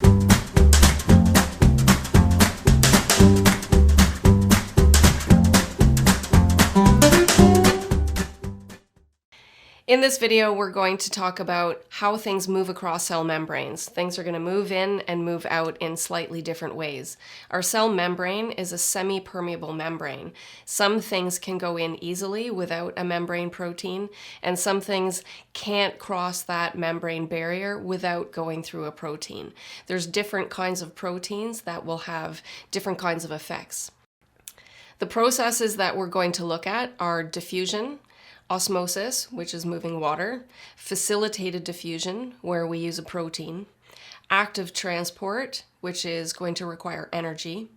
In this video, we're going to talk about how things move across cell membranes. Things are going to move in and move out in slightly different ways. Our cell membrane is a semi-permeable membrane. Some things can go in easily without a membrane protein, and some things can't cross that membrane barrier without going through a protein. There's different kinds of proteins that will have different kinds of effects. The processes that we're going to look at are diffusion, osmosis, which is moving water, facilitated diffusion, where we use a protein, active transport, which is going to require energy.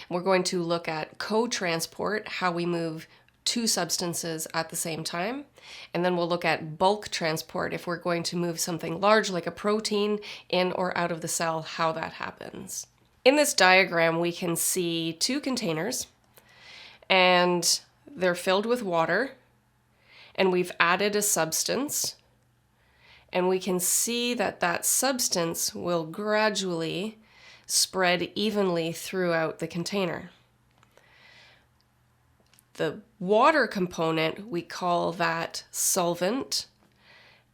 We're going to look at co-transport, how we move two substances at the same time. And then we'll look at bulk transport, if we're going to move something large like a protein in or out of the cell, how that happens. In this diagram, we can see two containers, and they're filled with water. And we've added a substance, and we can see that that substance will gradually spread evenly throughout the container. The water component, we call that solvent,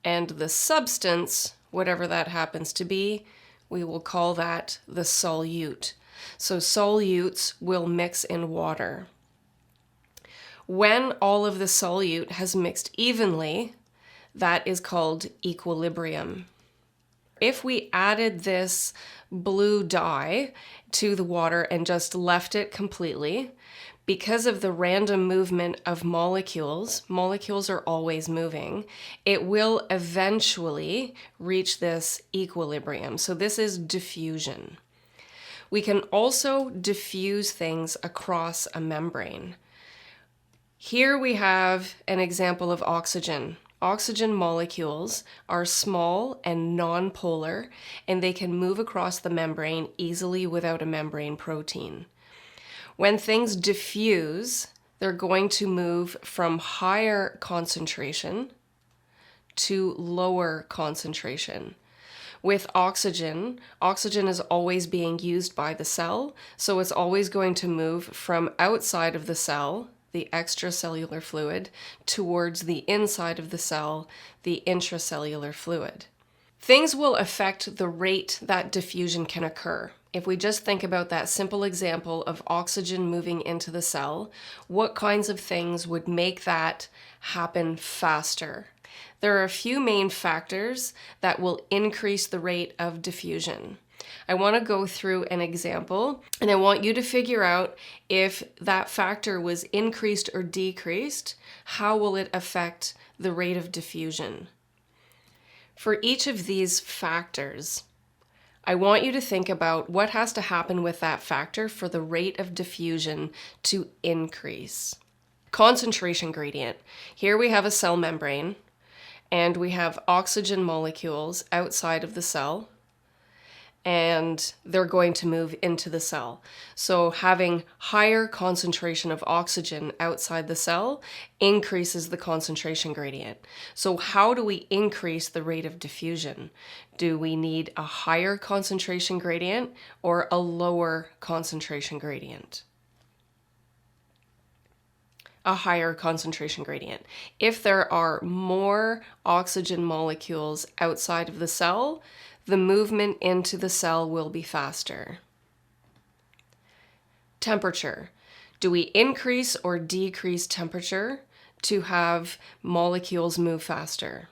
and the substance, whatever that happens to be, we will call that the solute. So solutes will mix in water. When all of the solute has mixed evenly, that is called equilibrium. If we added this blue dye to the water and just left it completely, because of the random movement of molecules are always moving, it will eventually reach this equilibrium. So this is diffusion. We can also diffuse things across a membrane. Here we have an example of oxygen. Oxygen molecules are small and non-polar, and they can move across the membrane easily without a membrane protein. When things diffuse, they're going to move from higher concentration to lower concentration. With oxygen is always being used by the cell, so it's always going to move from outside of the cell, the extracellular fluid, towards the inside of the cell, the intracellular fluid. Things will affect the rate that diffusion can occur. If we just think about that simple example of oxygen moving into the cell, what kinds of things would make that happen faster? There are a few main factors that will increase the rate of diffusion. I want to go through an example, and I want you to figure out if that factor was increased or decreased, how will it affect the rate of diffusion? For each of these factors, I want you to think about what has to happen with that factor for the rate of diffusion to increase. Concentration gradient. Here we have a cell membrane, and we have oxygen molecules outside of the cell, and they're going to move into the cell. So having higher concentration of oxygen outside the cell increases the concentration gradient. So how do we increase the rate of diffusion? Do we need a higher concentration gradient or a lower concentration gradient? A higher concentration gradient. If there are more oxygen molecules outside of the cell, the movement into the cell will be faster. Temperature. Do we increase or decrease temperature to have molecules move faster?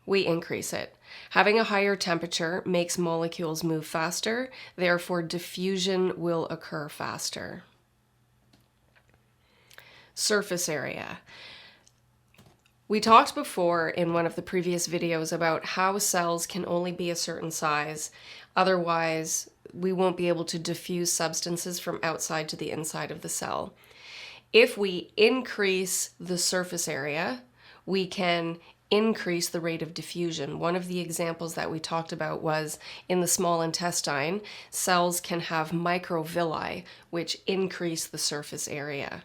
We increase it. Having a higher temperature makes molecules move faster, therefore diffusion will occur faster. Surface area. We talked before in one of the previous videos about how cells can only be a certain size, otherwise we won't be able to diffuse substances from outside to the inside of the cell. If we increase the surface area, we can increase the rate of diffusion. One of the examples that we talked about was in the small intestine, cells can have microvilli, which increase the surface area.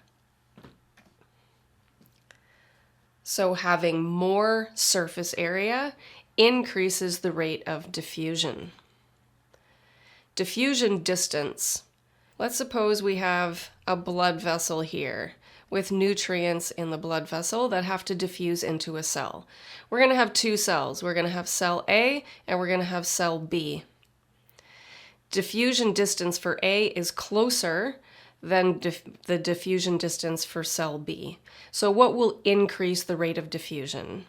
So having more surface area increases the rate of diffusion. Diffusion distance. Let's suppose we have a blood vessel here with nutrients in the blood vessel that have to diffuse into a cell. We're going to have two cells. We're going to have cell A and we're going to have cell B. Diffusion distance for A is closer than the diffusion distance for cell B. So what will increase the rate of diffusion?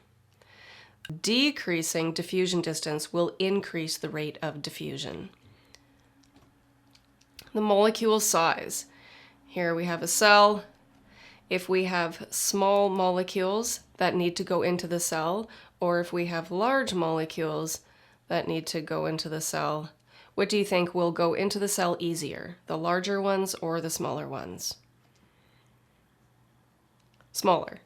Decreasing diffusion distance will increase the rate of diffusion. The molecule size. Here we have a cell. If we have small molecules that need to go into the cell, or if we have large molecules that need to go into the cell, what do you think will go into the cell easier, the larger ones or the smaller ones? Smaller.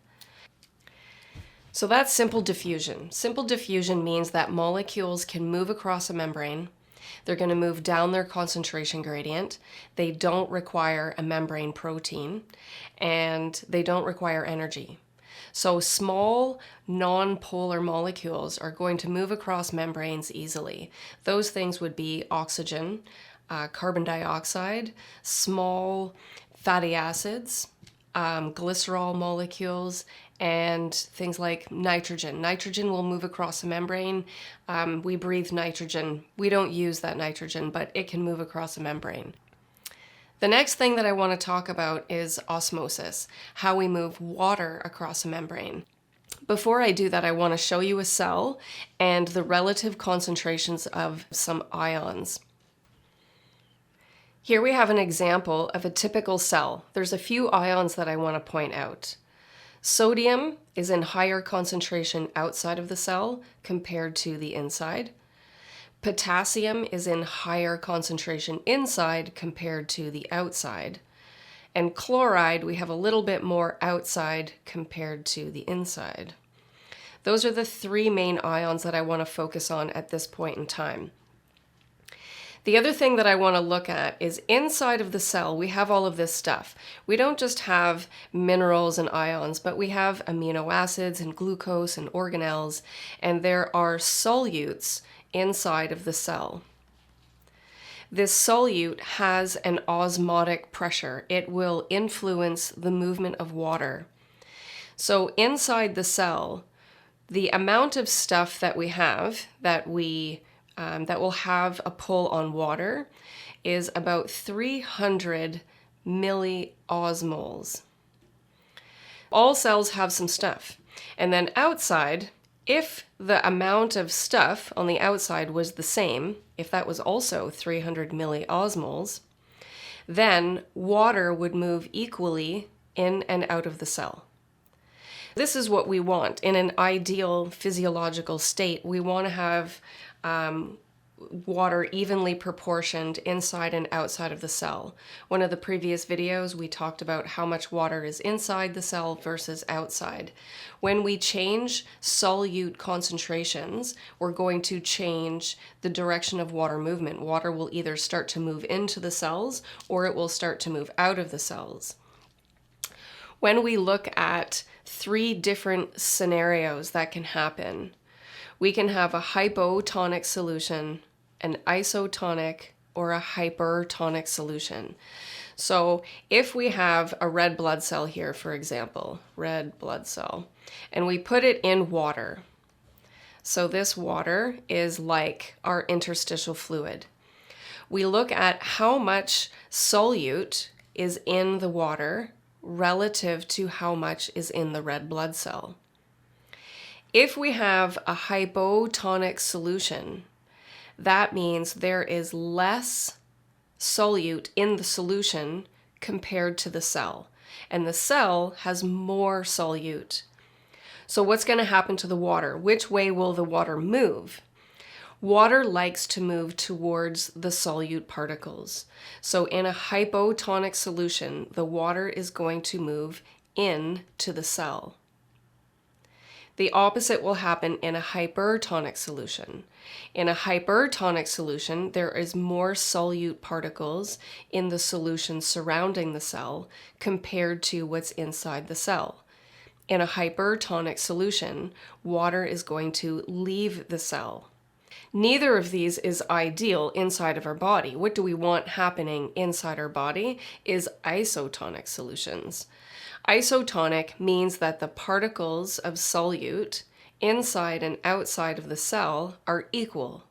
So that's simple diffusion. Simple diffusion means that molecules can move across a membrane. They're going to move down their concentration gradient. They don't require a membrane protein, and they don't require energy. So small non-polar molecules are going to move across membranes easily. Those things would be oxygen, carbon dioxide, small fatty acids, glycerol molecules, and things like nitrogen. Nitrogen will move across a membrane. We breathe nitrogen. We don't use that nitrogen, but it can move across a membrane. The next thing that I want to talk about is osmosis, how we move water across a membrane. Before I do that, I want to show you a cell and the relative concentrations of some ions. Here we have an example of a typical cell. There's a few ions that I want to point out. Sodium is in higher concentration outside of the cell compared to the inside. Potassium is in higher concentration inside compared to the outside. And chloride, we have a little bit more outside compared to the inside. Those are the three main ions that I want to focus on at this point in time. The other thing that I want to look at is inside of the cell, we have all of this stuff. We don't just have minerals and ions, but we have amino acids and glucose and organelles, and there are solutes inside of the cell. This solute has an osmotic pressure. It will influence the movement of water. So inside the cell, the amount of stuff that we have that will have a pull on water is about 300 milliosmoles. All cells have some stuff. And then outside, if the amount of stuff on the outside was the same, if that was also 300 milliosmoles, then water would move equally in and out of the cell. This is what we want. In an ideal physiological state, we want to have water evenly proportioned inside and outside of the cell. One of the previous videos, we talked about how much water is inside the cell versus outside. When we change solute concentrations, we're going to change the direction of water movement. Water will either start to move into the cells or it will start to move out of the cells. When we look at three different scenarios that can happen, we can have a hypotonic solution, an isotonic, or a hypertonic solution. So if we have a red blood cell here, for example, red blood cell, and we put it in water. So this water is like our interstitial fluid. We look at how much solute is in the water relative to how much is in the red blood cell. If we have a hypotonic solution, that means there is less solute in the solution compared to the cell, and the cell has more solute. So what's going to happen to the water? Which way will the water move? Water likes to move towards the solute particles. So in a hypotonic solution, the water is going to move into the cell. The opposite will happen in a hypertonic solution. In a hypertonic solution, there is more solute particles in the solution surrounding the cell compared to what's inside the cell. In a hypertonic solution, water is going to leave the cell. Neither of these is ideal inside of our body. What do we want happening inside our body is isotonic solutions. Isotonic means that the particles of solute inside and outside of the cell are equal.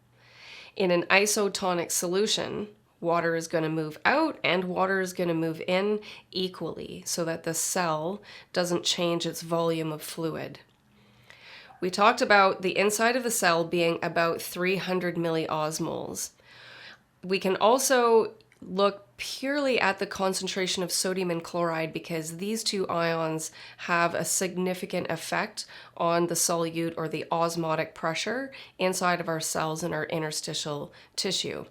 In an isotonic solution, water is going to move out and water is going to move in equally so that the cell doesn't change its volume of fluid. We talked about the inside of the cell being about 300 milliosmoles. We can also look purely at the concentration of sodium and chloride because these two ions have a significant effect on the solute or the osmotic pressure inside of our cells and our interstitial tissue.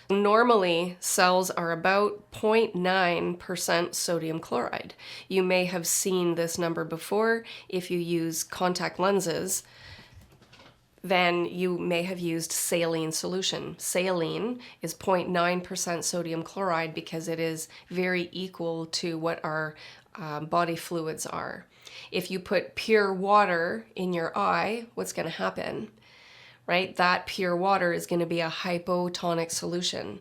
Normally, cells are about 0.9% sodium chloride. You may have seen this number before. If you use contact lenses, then you may have used saline solution. Saline is 0.9% sodium chloride because it is very equal to what our body fluids are. If you put pure water in your eye, what's going to happen? Right? That pure water is going to be a hypotonic solution.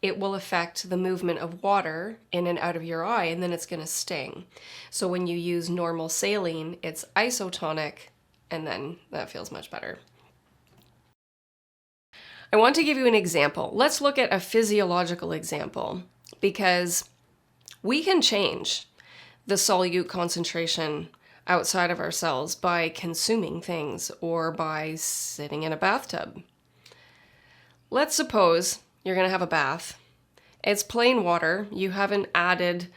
It will affect the movement of water in and out of your eye, and then it's going to sting. So when you use normal saline, it's isotonic, and then that feels much better. I want to give you an example. Let's look at a physiological example because we can change the solute concentration outside of our cells by consuming things or by sitting in a bathtub. Let's suppose you're going to have a bath. It's plain water. You haven't added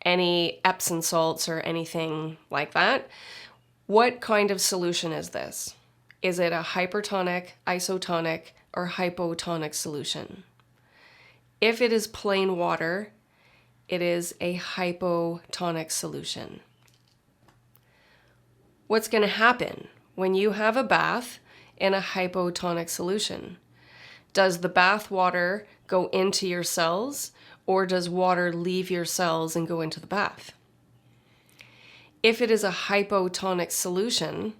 any Epsom salts or anything like that. What kind of solution is this? Is it a hypertonic, isotonic, or hypotonic solution? If it is plain water, it is a hypotonic solution. What's going to happen when you have a bath in a hypotonic solution? Does the bath water go into your cells, or does water leave your cells and go into the bath? If it is a hypotonic solution,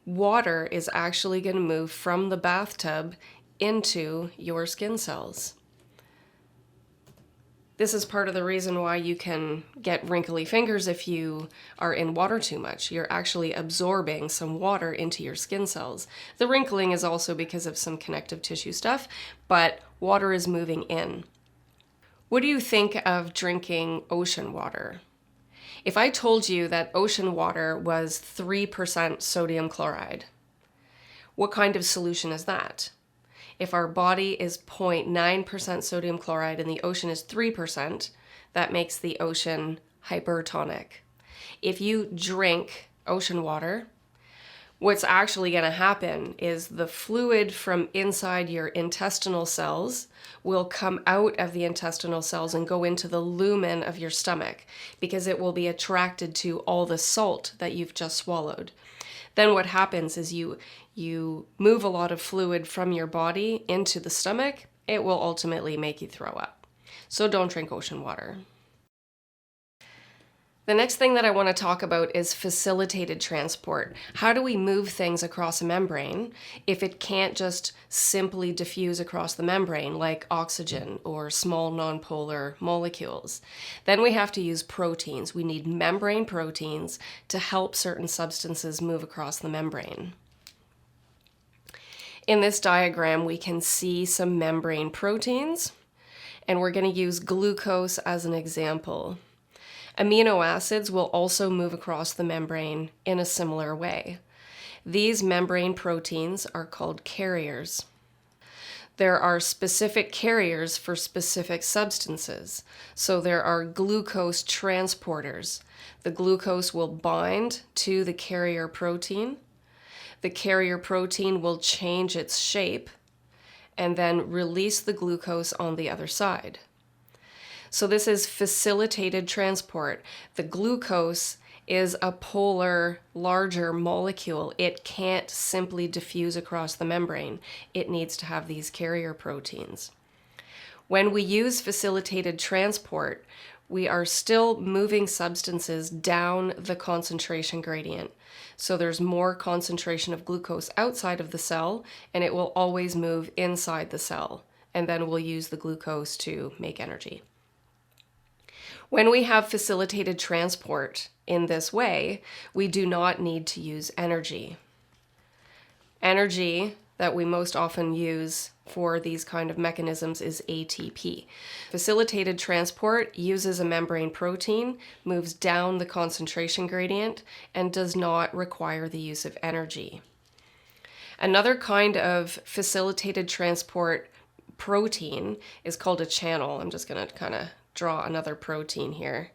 water is actually going to move from the bathtub into your skin cells. This is part of the reason why you can get wrinkly fingers if you are in water too much. You're actually absorbing some water into your skin cells. The wrinkling is also because of some connective tissue stuff, but water is moving in. What do you think of drinking ocean water? If I told you that ocean water was 3% sodium chloride, what kind of solution is that? If our body is 0.9% sodium chloride and the ocean is 3%, that makes the ocean hypertonic. If you drink ocean water, what's actually going to happen is the fluid from inside your intestinal cells will come out of the intestinal cells and go into the lumen of your stomach because it will be attracted to all the salt that you've just swallowed. Then what happens is you move a lot of fluid from your body into the stomach. It will ultimately make you throw up. So don't drink ocean water. The next thing that I want to talk about is facilitated transport. How do we move things across a membrane if it can't just simply diffuse across the membrane like oxygen or small nonpolar molecules? Then we have to use proteins. We need membrane proteins to help certain substances move across the membrane. In this diagram, we can see some membrane proteins, and we're going to use glucose as an example. Amino acids will also move across the membrane in a similar way. These membrane proteins are called carriers. There are specific carriers for specific substances. So there are glucose transporters. The glucose will bind to the carrier protein. The carrier protein will change its shape and then release the glucose on the other side. So this is facilitated transport. The glucose is a polar, larger molecule. It can't simply diffuse across the membrane. It needs to have these carrier proteins. When we use facilitated transport, we are still moving substances down the concentration gradient. So there's more concentration of glucose outside of the cell, and it will always move inside the cell. And then we'll use the glucose to make energy. When we have facilitated transport in this way, we do not need to use energy. Energy that we most often use for these kind of mechanisms is ATP. Facilitated transport uses a membrane protein, moves down the concentration gradient, and does not require the use of energy. Another kind of facilitated transport protein is called a channel. I'm just going to kind of draw another protein here.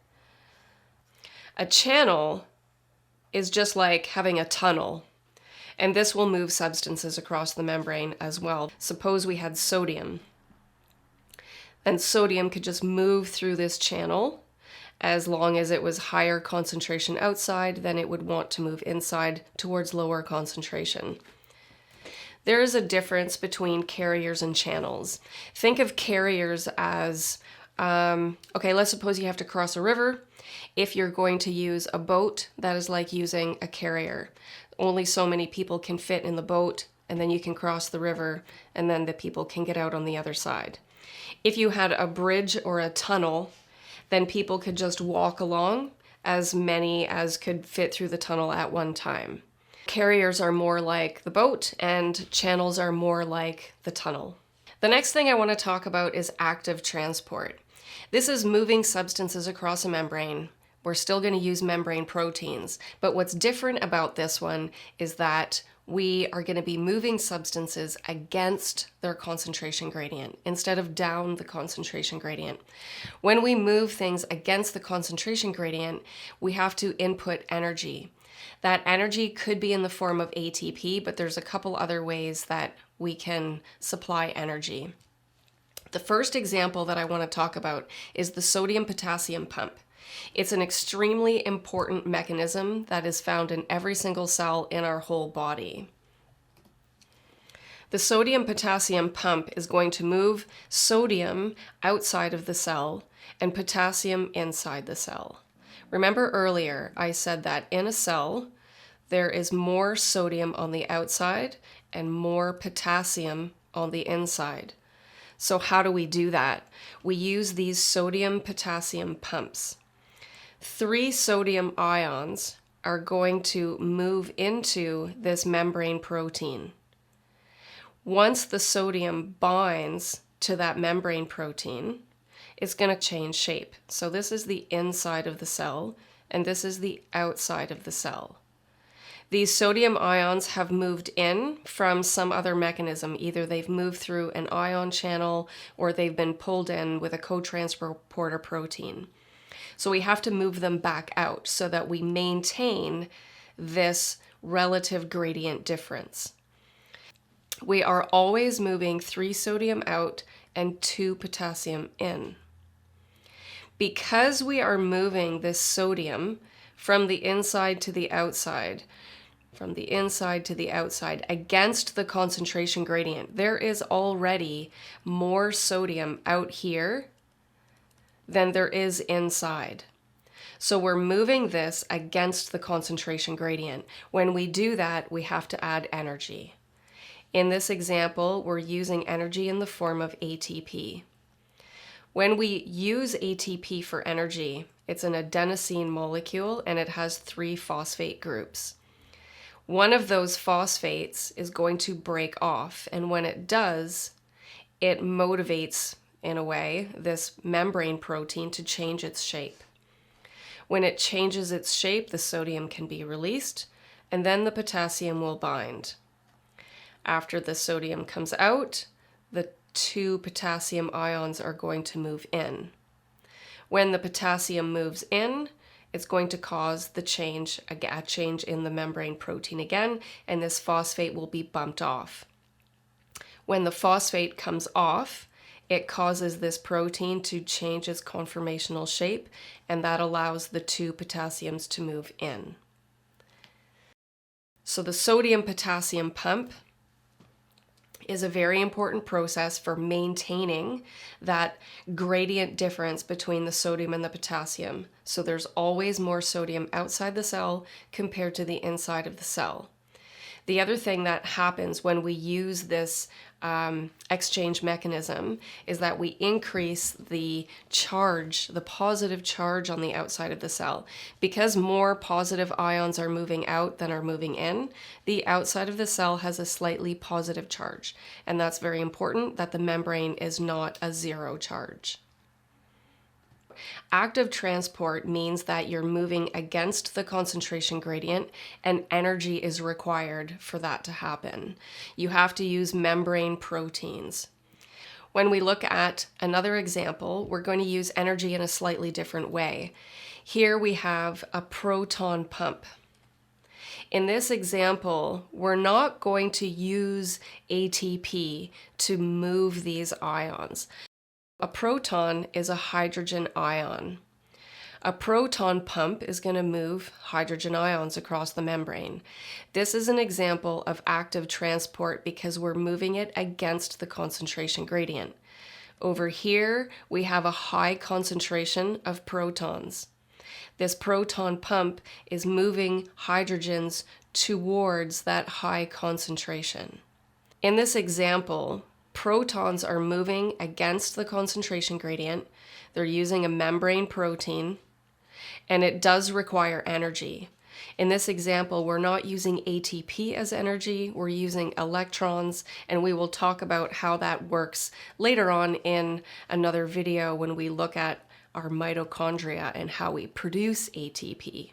A channel is just like having a tunnel. And this will move substances across the membrane as well. Suppose we had sodium. Then sodium could just move through this channel. As long as it was higher concentration outside, then it would want to move inside towards lower concentration. There is a difference between carriers and channels. Think of carriers as, okay, let's suppose you have to cross a river. If you're going to use a boat, that is like using a carrier. Only so many people can fit in the boat, and then you can cross the river, and then the people can get out on the other side. If you had a bridge or a tunnel, then people could just walk along, as many as could fit through the tunnel at one time. Carriers are more like the boat, and channels are more like the tunnel. The next thing I want to talk about is active transport. This is moving substances across a membrane. We're still going to use membrane proteins, but what's different about this one is that we are going to be moving substances against their concentration gradient instead of down the concentration gradient. When we move things against the concentration gradient, we have to input energy. That energy could be in the form of ATP, but there's a couple other ways that we can supply energy. The first example that I want to talk about is the sodium-potassium pump. It's an extremely important mechanism that is found in every single cell in our whole body. The sodium-potassium pump is going to move sodium outside of the cell and potassium inside the cell. Remember earlier I said that in a cell there is more sodium on the outside and more potassium on the inside. So how do we do that? We use these sodium-potassium pumps. 3 sodium ions are going to move into this membrane protein. Once the sodium binds to that membrane protein, it's going to change shape. So this is the inside of the cell, and this is the outside of the cell. These sodium ions have moved in from some other mechanism. Either they've moved through an ion channel or they've been pulled in with a cotransporter protein. So we have to move them back out so that we maintain this relative gradient difference. We are always moving 3 sodium out and 2 potassium in. Because we are moving this sodium from the inside to the outside, against the concentration gradient, there is already more sodium out here than there is inside. So we're moving this against the concentration gradient. When we do that, we have to add energy. In this example, we're using energy in the form of ATP. When we use ATP for energy, it's an adenosine molecule and it has 3 phosphate groups. One of those phosphates is going to break off, and when it does, it motivates, in a way, this membrane protein to change its shape. When it changes its shape, the sodium can be released, and then the potassium will bind. After the sodium comes out, the 2 potassium ions are going to move in. When the potassium moves in, it's going to cause a change in the membrane protein again, and this phosphate will be bumped off. When the phosphate comes off, it causes this protein to change its conformational shape, and that allows the 2 potassiums to move in. So the sodium-potassium pump is a very important process for maintaining that gradient difference between the sodium and the potassium. So there's always more sodium outside the cell compared to the inside of the cell. The other thing that happens when we use this exchange mechanism is that we increase the charge, the positive charge on the outside of the cell. Because more positive ions are moving out than are moving in, the outside of the cell has a slightly positive charge. And that's very important, that the membrane is not a zero charge. Active transport means that you're moving against the concentration gradient and energy is required for that to happen. You have to use membrane proteins. When we look at another example, we're going to use energy in a slightly different way. Here we have a proton pump. In this example, we're not going to use ATP to move these ions. A proton is a hydrogen ion. A proton pump is going to move hydrogen ions across the membrane. This is an example of active transport because we're moving it against the concentration gradient. Over here, we have a high concentration of protons. This proton pump is moving hydrogens towards that high concentration. In this example, protons are moving against the concentration gradient. They're using a membrane protein, and it does require energy. In this example, we're not using ATP as energy, we're using electrons, and we will talk about how that works later on in another video when we look at our mitochondria and how we produce ATP.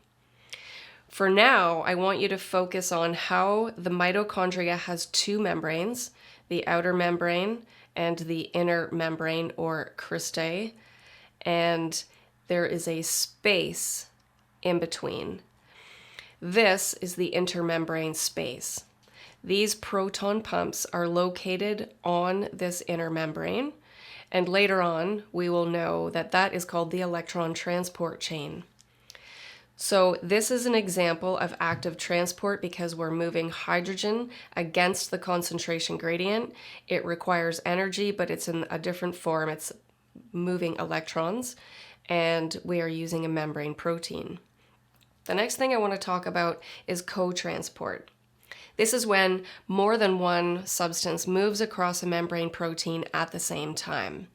For now, I want you to focus on how the mitochondria has two membranes, the outer membrane and the inner membrane, or cristae, and there is a space in between. This is the intermembrane space. These proton pumps are located on this inner membrane, and later on we will know that that is called the electron transport chain. So this is an example of active transport because we're moving hydrogen against the concentration gradient. It requires energy, but it's in a different form. It's moving electrons, and we are using a membrane protein. The next thing I want to talk about is co-transport. This is when more than one substance moves across a membrane protein at the same time.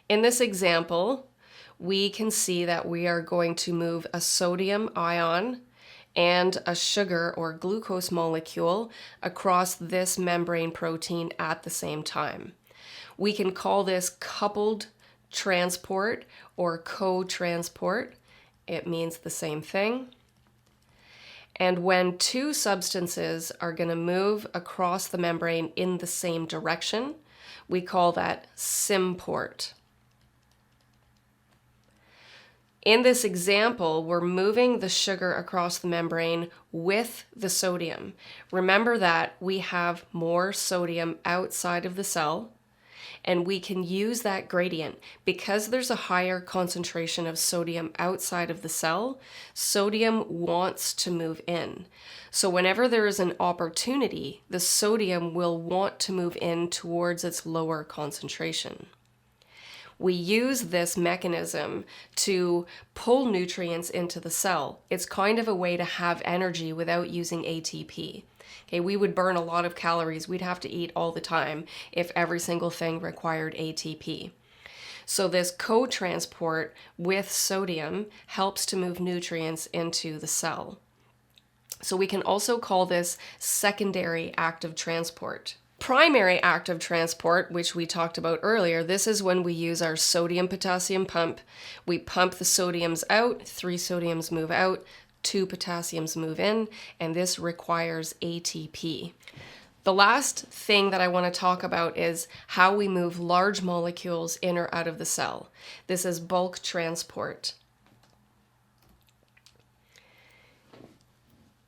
In this example, we can see that we are going to move a sodium ion and a sugar or glucose molecule across this membrane protein at the same time. We can call this coupled transport or co-transport. It means the same thing. And when two substances are going to move across the membrane in the same direction, we call that symport. In this example, we're moving the sugar across the membrane with the sodium. Remember that we have more sodium outside of the cell, and we can use that gradient. Because there's a higher concentration of sodium outside of the cell, sodium wants to move in. So whenever there is an opportunity, the sodium will want to move in towards its lower concentration. We use this mechanism to pull nutrients into the cell. It's kind of a way to have energy without using ATP. Okay, we would burn a lot of calories. We'd have to eat all the time if every single thing required ATP. So this co-transport with sodium helps to move nutrients into the cell. So we can also call this secondary active transport. Primary active transport, which we talked about earlier, this is when we use our sodium-potassium pump. We pump the sodiums out, 3 sodiums move out, 2 potassiums move in, and this requires ATP. The last thing that I want to talk about is how we move large molecules in or out of the cell. This is bulk transport.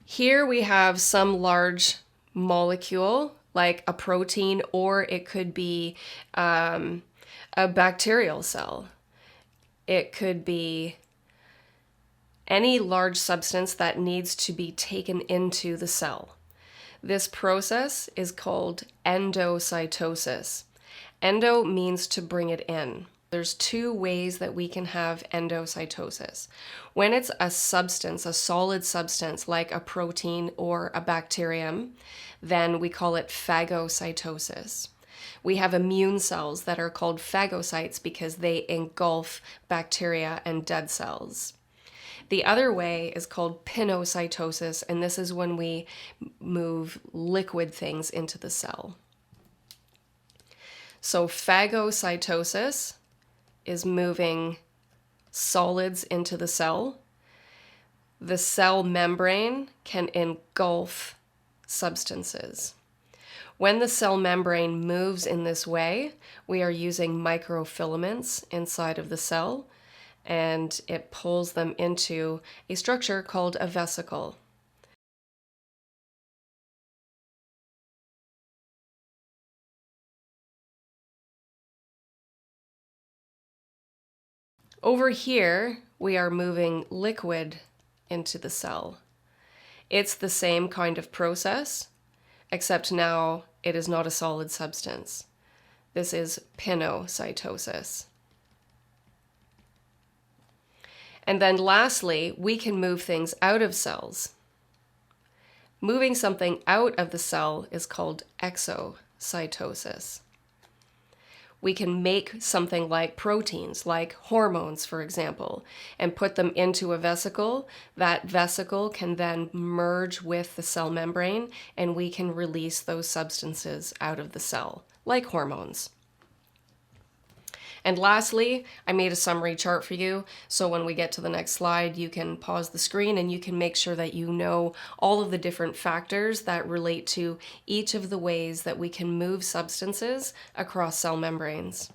Here we have some large molecule, like a protein, or it could be a bacterial cell. It could be any large substance that needs to be taken into the cell. This process is called endocytosis. Endo means to bring it in. There's two ways that we can have endocytosis. When it's a substance, a solid substance like a protein or a bacterium, then we call it phagocytosis. We have immune cells that are called phagocytes because they engulf bacteria and dead cells. The other way is called pinocytosis, and this is when we move liquid things into the cell. So phagocytosis is moving solids into the cell. The cell membrane can engulf substances. When the cell membrane moves in this way, we are using microfilaments inside of the cell, and it pulls them into a structure called a vesicle. Over here, we are moving liquid into the cell. It's the same kind of process, except now it is not a solid substance. This is pinocytosis. And then lastly, we can move things out of cells. Moving something out of the cell is called exocytosis. We can make something like proteins, like hormones, for example, and put them into a vesicle. That vesicle can then merge with the cell membrane, and we can release those substances out of the cell, like hormones. And lastly, I made a summary chart for you, so when we get to the next slide, you can pause the screen and you can make sure that you know all of the different factors that relate to each of the ways that we can move substances across cell membranes.